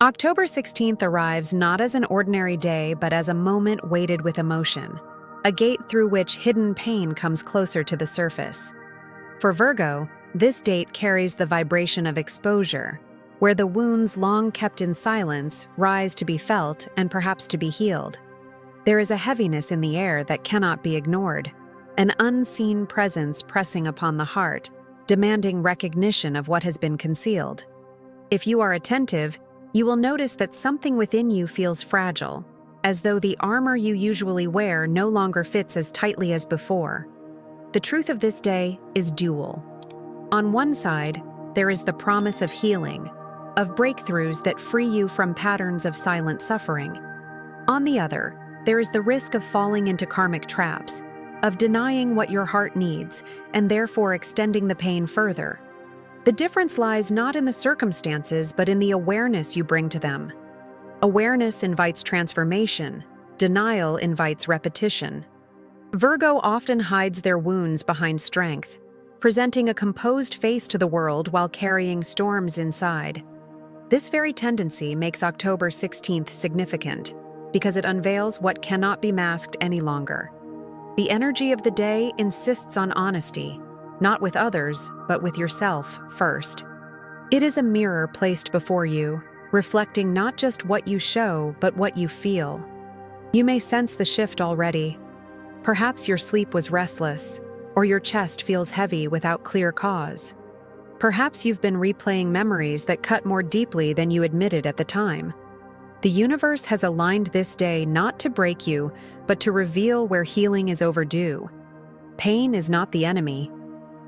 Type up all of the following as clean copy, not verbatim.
October 16th arrives not as an ordinary day, but as a moment weighted with emotion, a gate through which hidden pain comes closer to the surface. For Virgo, this date carries the vibration of exposure, where the wounds long kept in silence rise to be felt and perhaps to be healed. There is a heaviness in the air that cannot be ignored, an unseen presence pressing upon the heart, demanding recognition of what has been concealed. If you are attentive, you will notice that something within you feels fragile, as though the armor you usually wear no longer fits as tightly as before. The truth of this day is dual. On one side, there is the promise of healing, of breakthroughs that free you from patterns of silent suffering. On the other, there is the risk of falling into karmic traps, of denying what your heart needs, and therefore extending the pain further. The difference lies not in the circumstances, but in the awareness you bring to them. Awareness invites transformation. Denial invites repetition. Virgo often hides their wounds behind strength, presenting a composed face to the world while carrying storms inside. This very tendency makes October 16th significant, because it unveils what cannot be masked any longer. The energy of the day insists on honesty, not with others, but with yourself first. It is a mirror placed before you, reflecting not just what you show, but what you feel. You may sense the shift already. Perhaps your sleep was restless, or your chest feels heavy without clear cause. Perhaps you've been replaying memories that cut more deeply than you admitted at the time. The universe has aligned this day not to break you, but to reveal where healing is overdue. Pain is not the enemy.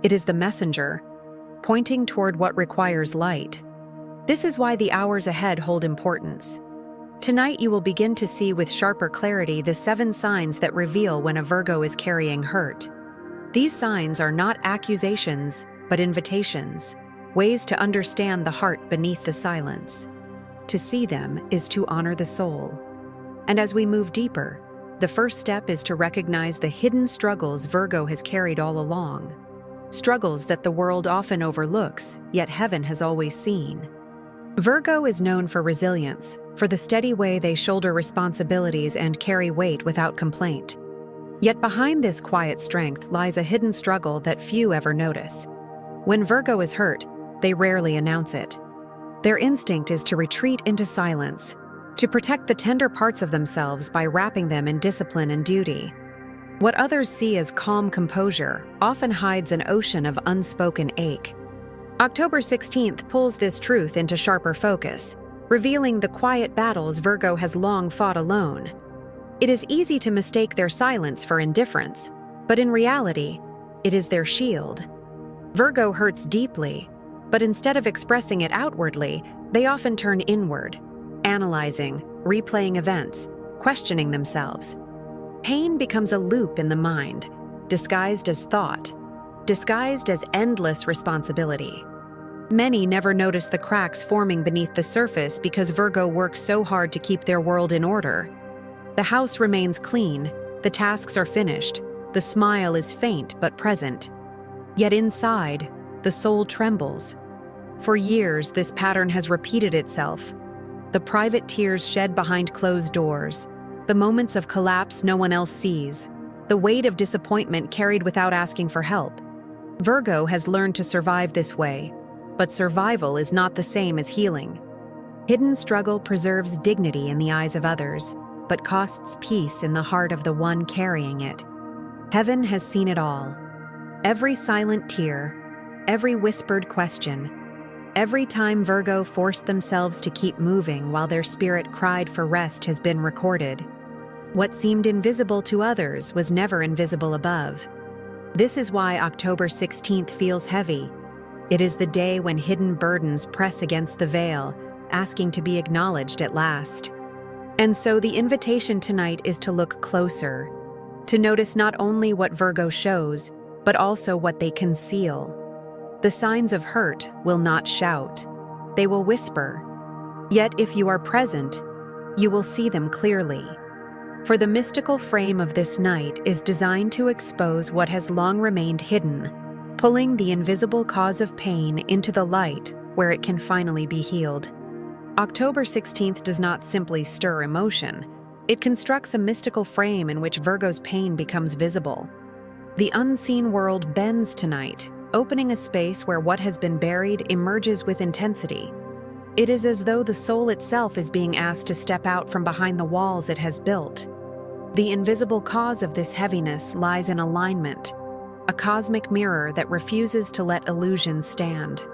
It is the messenger, pointing toward what requires light. This is why the hours ahead hold importance. Tonight you will begin to see with sharper clarity the 7 signs that reveal when a Virgo is carrying hurt. These signs are not accusations, but invitations, ways to understand the heart beneath the silence. To see them is to honor the soul. And as we move deeper, the first step is to recognize the hidden struggles Virgo has carried all along. Struggles that the world often overlooks, yet heaven has always seen. Virgo is known for resilience, for the steady way they shoulder responsibilities and carry weight without complaint. Yet behind this quiet strength lies a hidden struggle that few ever notice. When Virgo is hurt, they rarely announce it. Their instinct is to retreat into silence, to protect the tender parts of themselves by wrapping them in discipline and duty. What others see as calm composure often hides an ocean of unspoken ache. October 16th pulls this truth into sharper focus, revealing the quiet battles Virgo has long fought alone. It is easy to mistake their silence for indifference, but in reality, it is their shield. Virgo hurts deeply, but instead of expressing it outwardly, they often turn inward, analyzing, replaying events, questioning themselves. Pain becomes a loop in the mind, disguised as thought, disguised as endless responsibility. Many never notice the cracks forming beneath the surface because Virgo works so hard to keep their world in order. The house remains clean, the tasks are finished, the smile is faint but present. Yet inside, the soul trembles. For years, this pattern has repeated itself. The private tears shed behind closed doors, the moments of collapse no one else sees, the weight of disappointment carried without asking for help. Virgo has learned to survive this way, but survival is not the same as healing. Hidden struggle preserves dignity in the eyes of others, but costs peace in the heart of the one carrying it. Heaven has seen it all. Every silent tear, every whispered question, every time Virgo forced themselves to keep moving while their spirit cried for rest has been recorded. What seemed invisible to others was never invisible above. This is why October 16th feels heavy. It is the day when hidden burdens press against the veil, asking to be acknowledged at last. And so the invitation tonight is to look closer, to notice not only what Virgo shows, but also what they conceal. The signs of hurt will not shout. They will whisper. Yet if you are present, you will see them clearly. For the mystical frame of this night is designed to expose what has long remained hidden, pulling the invisible cause of pain into the light where it can finally be healed. October 16th does not simply stir emotion. It constructs a mystical frame in which Virgo's pain becomes visible. The unseen world bends tonight, opening a space where what has been buried emerges with intensity. It is as though the soul itself is being asked to step out from behind the walls it has built. The invisible cause of this heaviness lies in alignment, a cosmic mirror that refuses to let illusions stand.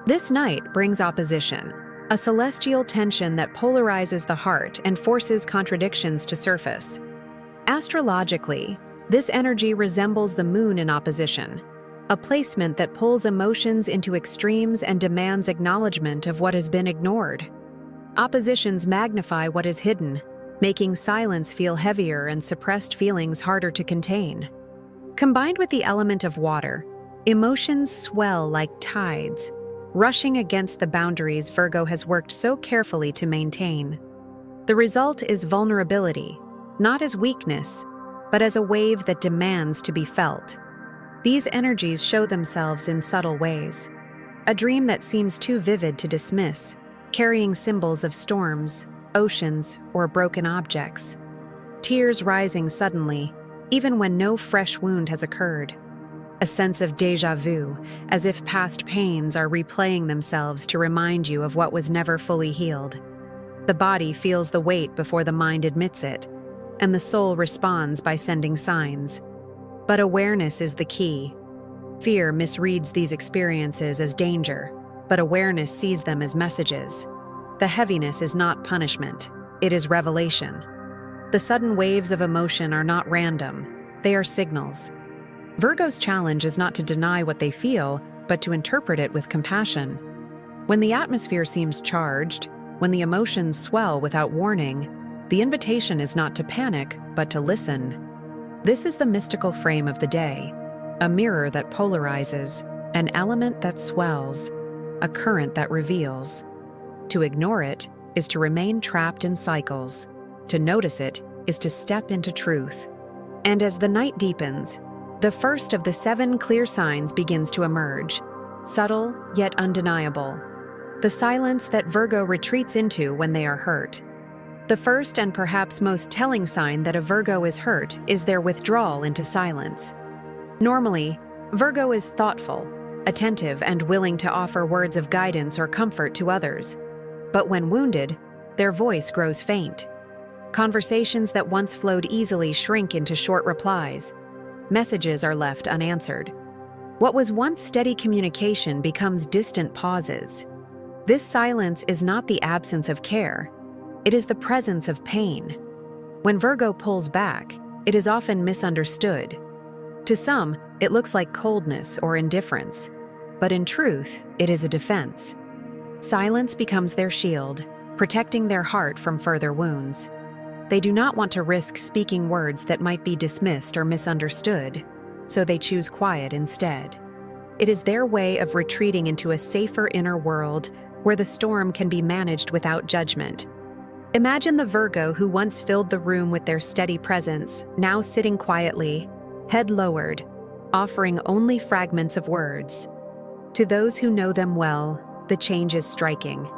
This night brings opposition, a celestial tension that polarizes the heart and forces contradictions to surface. Astrologically, this energy resembles the moon in opposition, a placement that pulls emotions into extremes and demands acknowledgement of what has been ignored. Oppositions magnify what is hidden, making silence feel heavier and suppressed feelings harder to contain. Combined with the element of water, emotions swell like tides, rushing against the boundaries Virgo has worked so carefully to maintain. The result is vulnerability, not as weakness, but as a wave that demands to be felt. These energies show themselves in subtle ways. A dream that seems too vivid to dismiss, carrying symbols of storms, oceans, or broken objects. Tears rising suddenly, even when no fresh wound has occurred. A sense of déjà vu, as if past pains are replaying themselves to remind you of what was never fully healed. The body feels the weight before the mind admits it, and the soul responds by sending signs. But awareness is the key. Fear misreads these experiences as danger, but awareness sees them as messages. The heaviness is not punishment, it is revelation. The sudden waves of emotion are not random, they are signals. Virgo's challenge is not to deny what they feel, but to interpret it with compassion. When the atmosphere seems charged, when the emotions swell without warning, the invitation is not to panic, but to listen. This is the mystical frame of the day, a mirror that polarizes, an element that swells, a current that reveals. To ignore it is to remain trapped in cycles. To notice it is to step into truth. And as the night deepens, the first of the 7 clear signs begins to emerge, subtle yet undeniable. The silence that Virgo retreats into when they are hurt. The first and perhaps most telling sign that a Virgo is hurt is their withdrawal into silence. Normally, Virgo is thoughtful, attentive, and willing to offer words of guidance or comfort to others. But when wounded, their voice grows faint. Conversations that once flowed easily shrink into short replies. Messages are left unanswered. What was once steady communication becomes distant pauses. This silence is not the absence of care. It is the presence of pain. When Virgo pulls back, it is often misunderstood. To some, it looks like coldness or indifference, but in truth, it is a defense. Silence becomes their shield, protecting their heart from further wounds. They do not want to risk speaking words that might be dismissed or misunderstood, so they choose quiet instead. It is their way of retreating into a safer inner world where the storm can be managed without judgment. Imagine the Virgo who once filled the room with their steady presence, now sitting quietly, head lowered, offering only fragments of words. To those who know them well, the change is striking.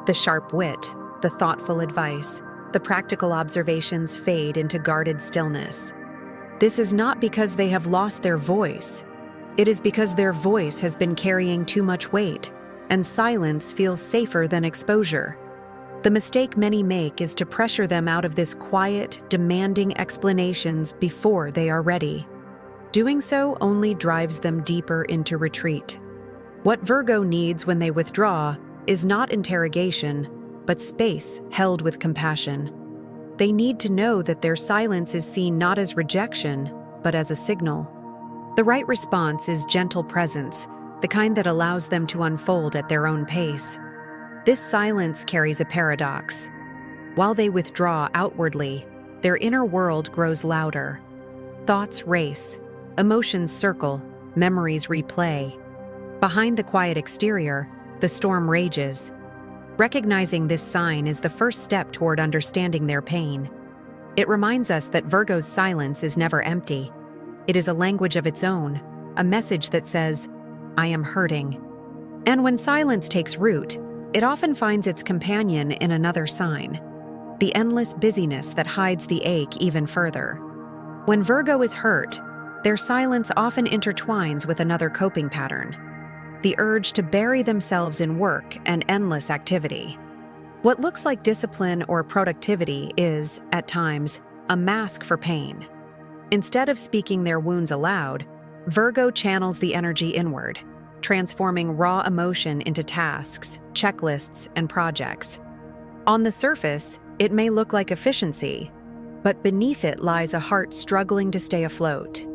The sharp wit, the thoughtful advice, the practical observations fade into guarded stillness. This is not because they have lost their voice. It is because their voice has been carrying too much weight, and silence feels safer than exposure. The mistake many make is to pressure them out of this quiet, demanding explanations before they are ready. Doing so only drives them deeper into retreat. What Virgo needs when they withdraw is not interrogation, but space held with compassion. They need to know that their silence is seen not as rejection, but as a signal. The right response is gentle presence, the kind that allows them to unfold at their own pace. This silence carries a paradox. While they withdraw outwardly, their inner world grows louder. Thoughts race, emotions circle, memories replay. Behind the quiet exterior, the storm rages. Recognizing this sign is the first step toward understanding their pain. It reminds us that Virgo's silence is never empty. It is a language of its own, a message that says, "I am hurting." And when silence takes root, it often finds its companion in another sign, the endless busyness that hides the ache even further. When Virgo is hurt, their silence often intertwines with another coping pattern, the urge to bury themselves in work and endless activity. What looks like discipline or productivity is, at times, a mask for pain. Instead of speaking their wounds aloud, Virgo channels the energy inward, transforming raw emotion into tasks, checklists, and projects. On the surface, it may look like efficiency, but beneath it lies a heart struggling to stay afloat.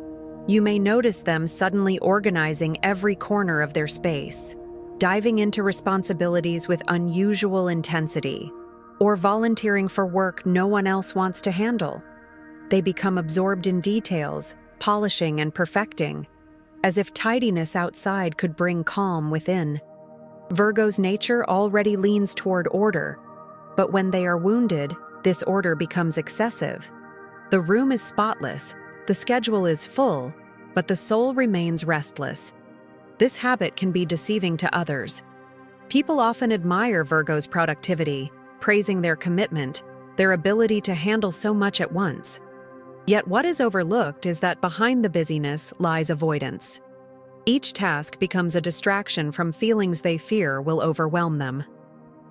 You may notice them suddenly organizing every corner of their space, diving into responsibilities with unusual intensity, or volunteering for work no one else wants to handle. They become absorbed in details, polishing and perfecting, as if tidiness outside could bring calm within. Virgo's nature already leans toward order, but when they are wounded, this order becomes excessive. The room is spotless, the schedule is full, but the soul remains restless. This habit can be deceiving to others. People often admire Virgo's productivity, praising their commitment, their ability to handle so much at once. Yet what is overlooked is that behind the busyness lies avoidance. Each task becomes a distraction from feelings they fear will overwhelm them.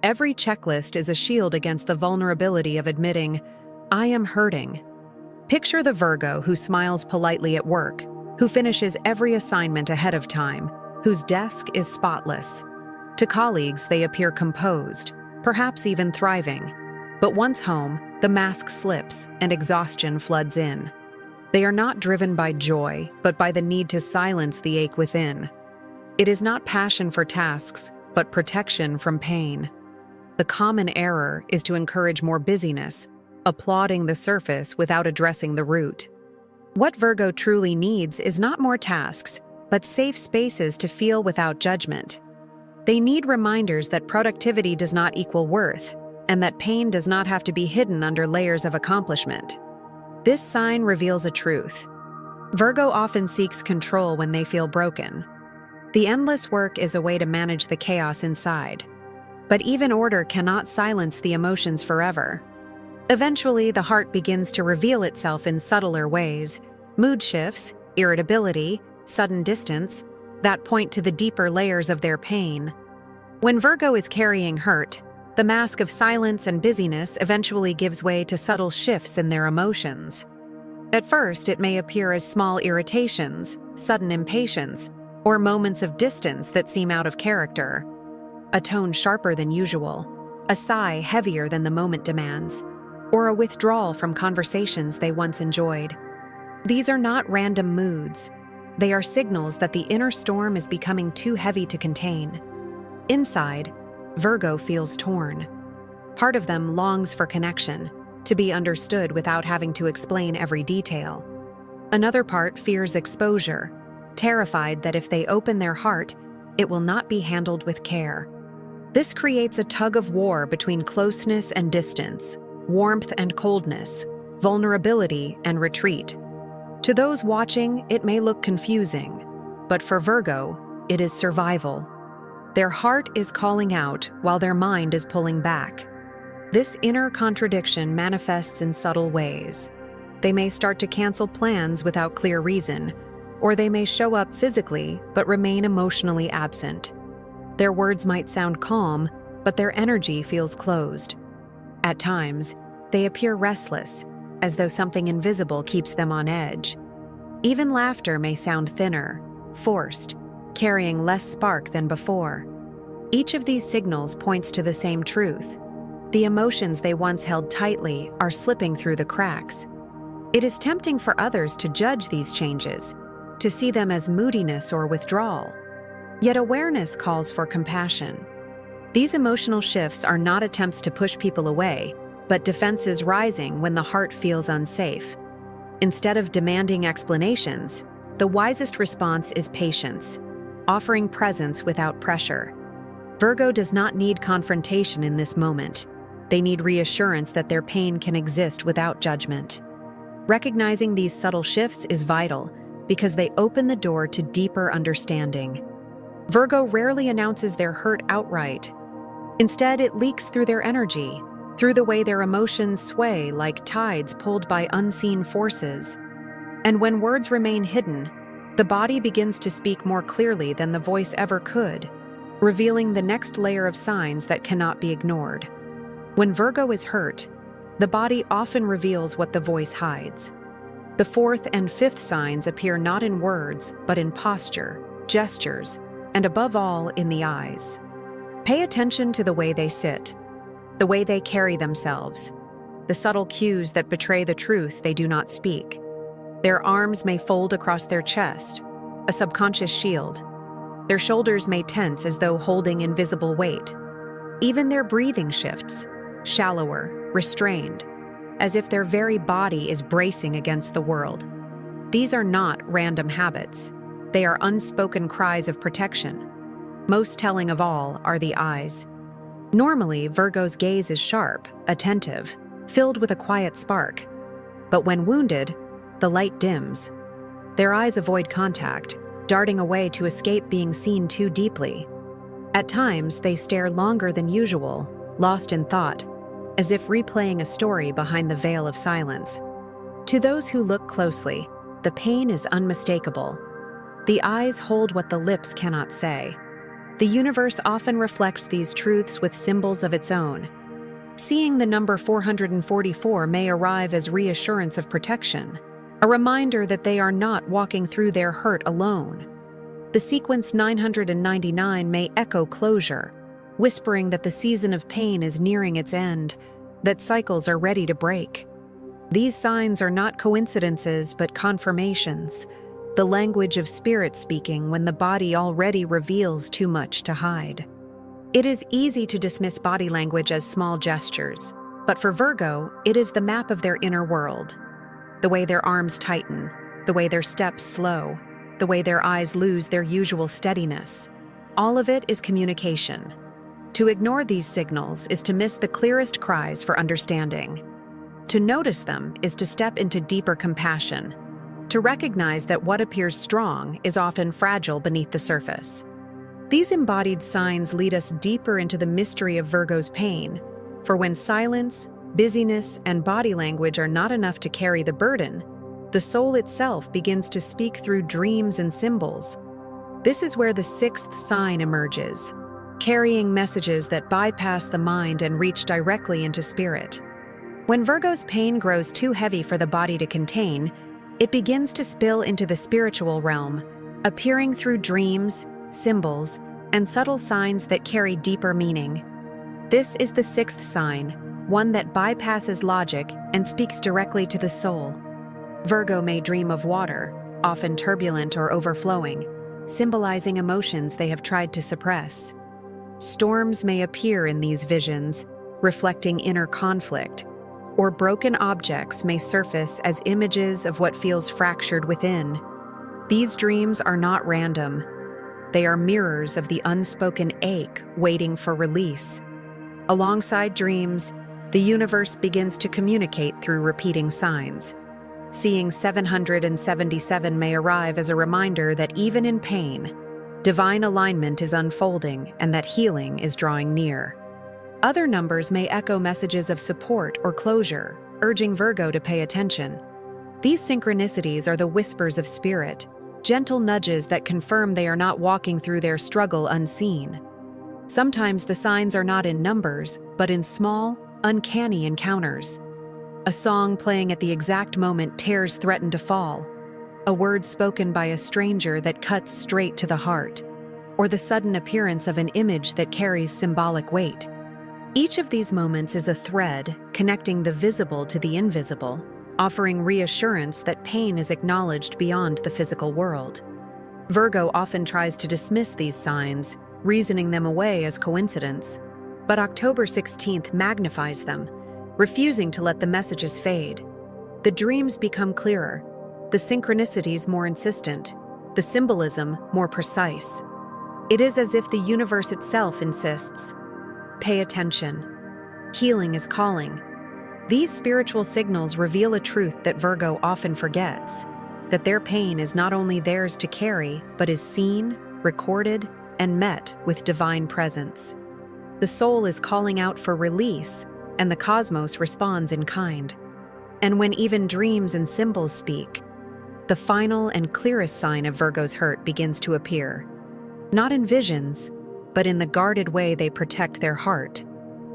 Every checklist is a shield against the vulnerability of admitting, "I am hurting." Picture the Virgo who smiles politely at work, who finishes every assignment ahead of time, whose desk is spotless. To colleagues, they appear composed, perhaps even thriving. But once home, the mask slips and exhaustion floods in. They are not driven by joy, but by the need to silence the ache within. It is not passion for tasks, but protection from pain. The common error is to encourage more busyness, applauding the surface without addressing the root. What Virgo truly needs is not more tasks, but safe spaces to feel without judgment. They need reminders that productivity does not equal worth, and that pain does not have to be hidden under layers of accomplishment. This sign reveals a truth. Virgo often seeks control when they feel broken. The endless work is a way to manage the chaos inside. But even order cannot silence the emotions forever. Eventually, the heart begins to reveal itself in subtler ways, mood shifts, irritability, sudden distance, that point to the deeper layers of their pain. When Virgo is carrying hurt, the mask of silence and busyness eventually gives way to subtle shifts in their emotions. At first, it may appear as small irritations, sudden impatience, or moments of distance that seem out of character. A tone sharper than usual, a sigh heavier than the moment demands, or a withdrawal from conversations they once enjoyed. These are not random moods. They are signals that the inner storm is becoming too heavy to contain. Inside, Virgo feels torn. Part of them longs for connection, to be understood without having to explain every detail. Another part fears exposure, terrified that if they open their heart, it will not be handled with care. This creates a tug of war between closeness and distance, warmth and coldness, vulnerability and retreat. To those watching, it may look confusing, but for Virgo, it is survival. Their heart is calling out while their mind is pulling back. This inner contradiction manifests in subtle ways. They may start to cancel plans without clear reason, or they may show up physically but remain emotionally absent. Their words might sound calm, but their energy feels closed. At times, they appear restless, as though something invisible keeps them on edge. Even laughter may sound thinner, forced, carrying less spark than before. Each of these signals points to the same truth. The emotions they once held tightly are slipping through the cracks. It is tempting for others to judge these changes, to see them as moodiness or withdrawal. Yet awareness calls for compassion. These emotional shifts are not attempts to push people away, but defenses rising when the heart feels unsafe. Instead of demanding explanations, the wisest response is patience, offering presence without pressure. Virgo does not need confrontation in this moment. They need reassurance that their pain can exist without judgment. Recognizing these subtle shifts is vital because they open the door to deeper understanding. Virgo rarely announces their hurt outright. Instead, it leaks through their energy, through the way their emotions sway like tides pulled by unseen forces. And when words remain hidden, the body begins to speak more clearly than the voice ever could, revealing the next layer of signs that cannot be ignored. When Virgo is hurt, the body often reveals what the voice hides. The fourth and fifth signs appear not in words, but in posture, gestures, and above all, in the eyes. Pay attention to the way they sit, the way they carry themselves, the subtle cues that betray the truth they do not speak. Their arms may fold across their chest, a subconscious shield. Their shoulders may tense as though holding invisible weight. Even their breathing shifts, shallower, restrained, as if their very body is bracing against the world. These are not random habits. They are unspoken cries of protection. Most telling of all are the eyes. Normally, Virgo's gaze is sharp, attentive, filled with a quiet spark. But when wounded, the light dims. Their eyes avoid contact, darting away to escape being seen too deeply. At times, they stare longer than usual, lost in thought, as if replaying a story behind the veil of silence. To those who look closely, the pain is unmistakable. The eyes hold what the lips cannot say. The universe often reflects these truths with symbols of its own. Seeing the number 444 may arrive as reassurance of protection, a reminder that they are not walking through their hurt alone. The sequence 999 may echo closure, whispering that the season of pain is nearing its end, that cycles are ready to break. These signs are not coincidences but confirmations, the language of spirit speaking when the body already reveals too much to hide. It is easy to dismiss body language as small gestures, but for Virgo, it is the map of their inner world. The way their arms tighten, the way their steps slow, the way their eyes lose their usual steadiness. All of it is communication. To ignore these signals is to miss the clearest cries for understanding. To notice them is to step into deeper compassion, to recognize that what appears strong is often fragile beneath the surface. These embodied signs lead us deeper into the mystery of Virgo's pain, for when silence, busyness, and body language are not enough to carry the burden, the soul itself begins to speak through dreams and symbols. This is where the sixth sign emerges, carrying messages that bypass the mind and reach directly into spirit. When Virgo's pain grows too heavy for the body to contain, it begins to spill into the spiritual realm, appearing through dreams, symbols, and subtle signs that carry deeper meaning. This is the sixth sign, one that bypasses logic and speaks directly to the soul. Virgo may dream of water, often turbulent or overflowing, symbolizing emotions they have tried to suppress. Storms may appear in these visions, reflecting inner conflict, or broken objects may surface as images of what feels fractured within. These dreams are not random. They are mirrors of the unspoken ache waiting for release. Alongside dreams, the universe begins to communicate through repeating signs. Seeing 777 may arrive as a reminder that even in pain, divine alignment is unfolding and that healing is drawing near. Other numbers may echo messages of support or closure, urging Virgo to pay attention. These synchronicities are the whispers of spirit, gentle nudges that confirm they are not walking through their struggle unseen. Sometimes the signs are not in numbers, but in small, uncanny encounters. A song playing at the exact moment tears threaten to fall, a word spoken by a stranger that cuts straight to the heart, or the sudden appearance of an image that carries symbolic weight. Each of these moments is a thread connecting the visible to the invisible, offering reassurance that pain is acknowledged beyond the physical world. Virgo often tries to dismiss these signs, reasoning them away as coincidence, but October 16th magnifies them, refusing to let the messages fade. The dreams become clearer, the synchronicities more insistent, the symbolism more precise. It is as if the universe itself insists, pay attention. Healing is calling. These spiritual signals reveal a truth that Virgo often forgets, that their pain is not only theirs to carry, but is seen, recorded, and met with divine presence. The soul is calling out for release, and the cosmos responds in kind. And when even dreams and symbols speak, the final and clearest sign of Virgo's hurt begins to appear. Not in visions, but in the guarded way they protect their heart,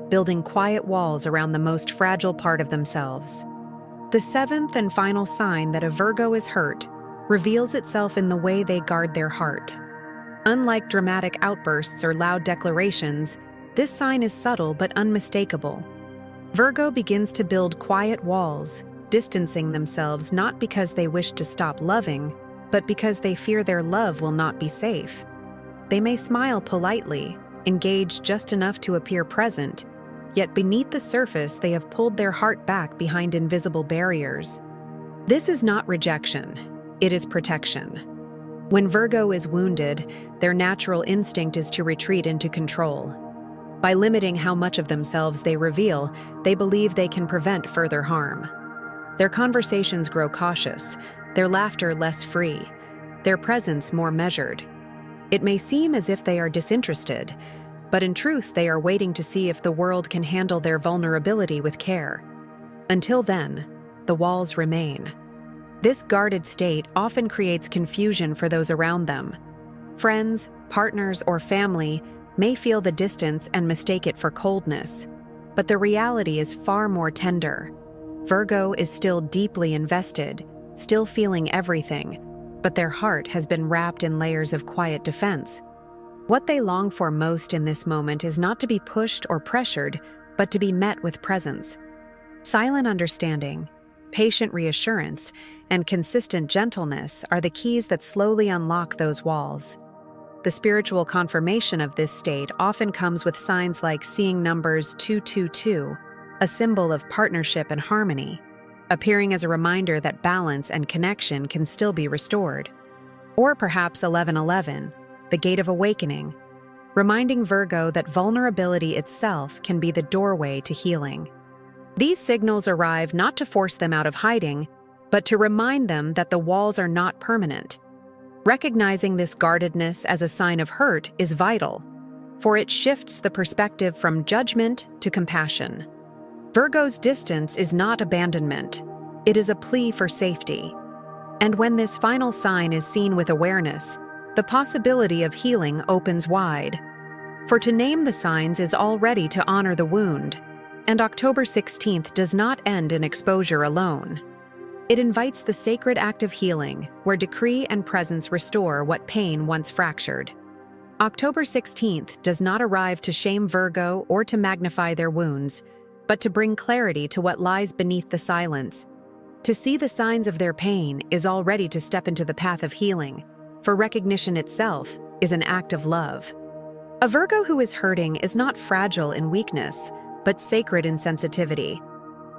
building quiet walls around the most fragile part of themselves. The seventh and final sign that a Virgo is hurt reveals itself in the way they guard their heart. Unlike dramatic outbursts or loud declarations, this sign is subtle but unmistakable. Virgo begins to build quiet walls, distancing themselves not because they wish to stop loving, but because they fear their love will not be safe. They may smile politely, engage just enough to appear present, yet beneath the surface they have pulled their heart back behind invisible barriers. This is not rejection, it is protection. When Virgo is wounded, their natural instinct is to retreat into control. By limiting how much of themselves they reveal, they believe they can prevent further harm. Their conversations grow cautious, their laughter less free, their presence more measured. It may seem as if they are disinterested, but in truth they are waiting to see if the world can handle their vulnerability with care. Until then, the walls remain. This guarded state often creates confusion for those around them. Friends, partners, or family may feel the distance and mistake it for coldness, but the reality is far more tender. Virgo is still deeply invested, still feeling everything, but their heart has been wrapped in layers of quiet defense. What they long for most in this moment is not to be pushed or pressured, but to be met with presence. Silent understanding, patient reassurance, and consistent gentleness are the keys that slowly unlock those walls. The spiritual confirmation of this state often comes with signs like seeing numbers 222, a symbol of partnership and harmony, appearing as a reminder that balance and connection can still be restored. Or perhaps 1111, the gate of awakening, reminding Virgo that vulnerability itself can be the doorway to healing. These signals arrive not to force them out of hiding, but to remind them that the walls are not permanent. Recognizing this guardedness as a sign of hurt is vital, for it shifts the perspective from judgment to compassion. Virgo's distance is not abandonment, it is a plea for safety. And when this final sign is seen with awareness, the possibility of healing opens wide. For to name the signs is already to honor the wound, and October 16th does not end in exposure alone. It invites the sacred act of healing, where decree and presence restore what pain once fractured. October 16th does not arrive to shame Virgo or to magnify their wounds, but to bring clarity to what lies beneath the silence. To see the signs of their pain is already to step into the path of healing, for recognition itself is an act of love. A Virgo who is hurting is not fragile in weakness, but sacred in sensitivity,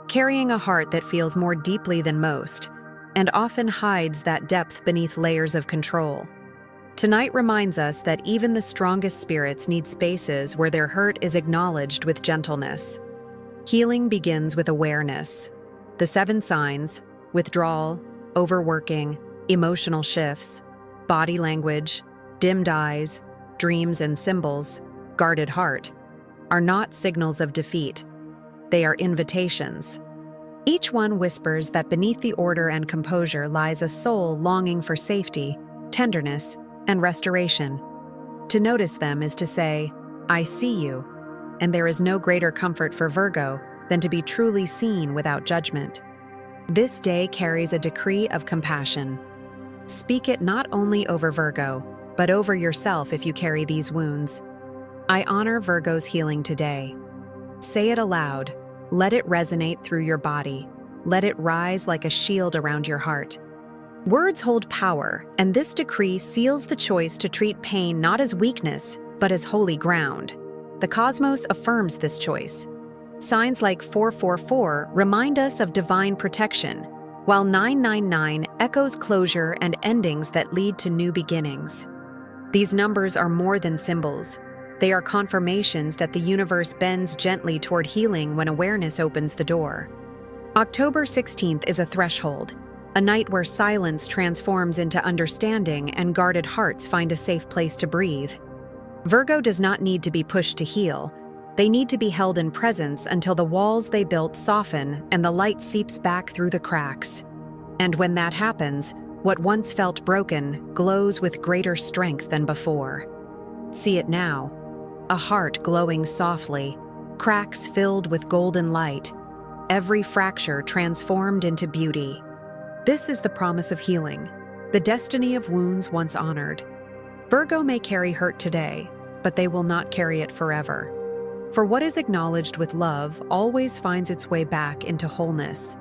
carrying a heart that feels more deeply than most, and often hides that depth beneath layers of control. Tonight reminds us that even the strongest spirits need spaces where their hurt is acknowledged with gentleness. Healing begins with awareness. The 7 signs, withdrawal, overworking, emotional shifts, body language, dimmed eyes, dreams and symbols, guarded heart, are not signals of defeat. They are invitations. Each one whispers that beneath the order and composure lies a soul longing for safety, tenderness, and restoration. To notice them is to say, "I see you," and there is no greater comfort for Virgo than to be truly seen without judgment. This day carries a decree of compassion. Speak it not only over Virgo, but over yourself if you carry these wounds. I honor Virgo's healing today. Say it aloud. Let it resonate through your body. Let it rise like a shield around your heart. Words hold power, and this decree seals the choice to treat pain not as weakness, but as holy ground. The cosmos affirms this choice. Signs like 444 remind us of divine protection, while 999 echoes closure and endings that lead to new beginnings. These numbers are more than symbols. They are confirmations that the universe bends gently toward healing when awareness opens the door. October 16th is a threshold, a night where silence transforms into understanding and guarded hearts find a safe place to breathe. Virgo does not need to be pushed to heal, They need to be held in presence until the walls they built soften and the light seeps back through the cracks. And when that happens, what once felt broken glows with greater strength than before. See it now, a heart glowing softly, cracks filled with golden light, every fracture transformed into beauty. This is the promise of healing, the destiny of wounds once honored. Virgo may carry hurt today, but they will not carry it forever. For what is acknowledged with love always finds its way back into wholeness.